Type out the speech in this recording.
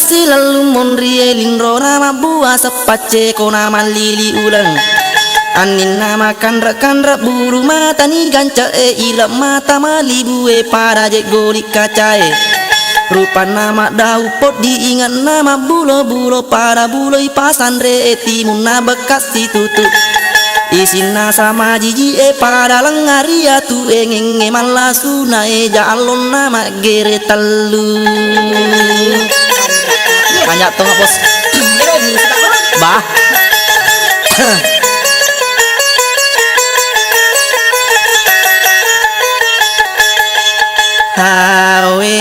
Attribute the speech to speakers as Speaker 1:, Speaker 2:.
Speaker 1: silalu monrie lingro nama buah sepace ko nama lili ulang anin nama kandra buru mata ni ganca ilap mata malibu para je golik kacae rupa nama daun pot diingat nama bulo para bulo pasandre timun na bekas tutup isina sama jiji pada lengaria tu engenge malasu na jalon nama gere telu banyak tuh bos bah hawe